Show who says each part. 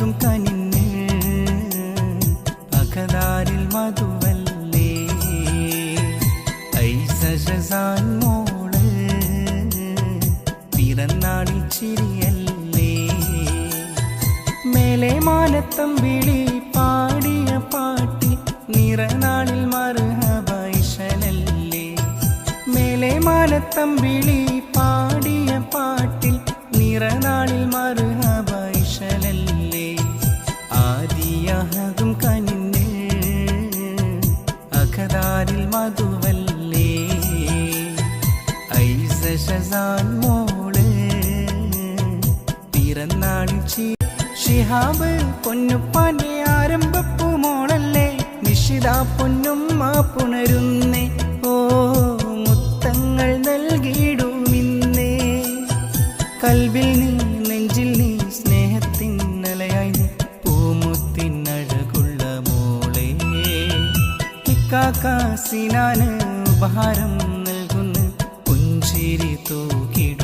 Speaker 1: ഷിഹാബും കനിന്ന് അകതാരിൽ മധുവല്ലേ ഐസ ഷസാൻ മോള് പിറന്നാളിൽ ചിരിയല്ലേ മേലെ മാനത്തമ്പിളി പാടിയ പാട്ടി നിറനാളിൽ മർഹബൈശലല്ലേ മേലെ മാനത്തമ്പിളി പാടിയ പാട്ടിൽ നിറനാളിൽ മർഹബൈശലല്ലേ ആദിയാകും കനിന്ന് അകതാരിൽ മധുവല്ലേ ഐസ ഷസാൻ മോള് പിറന്നാളിൽ ഷിഹാബ് പൊന്നുപ്പാന്റെ ആരംഭപ്പൂ മോളല്ലേ നിഷിത പൊന്നുമ്മ പുണരുന്നേ ഓ മുത്തങ്ങൾ നൽകിയിടുമിന്നേ കൽവിൽ നീ നെഞ്ചിൽ നീ സ്നേഹത്തിന്നലയായി നീ പൂമുത്തിനഴകുള്ള മോളെ ഇക്കാക്കാസിനാന് ഉപഹാരം നൽകുന്ന പുഞ്ചിരി തൂക്കിടും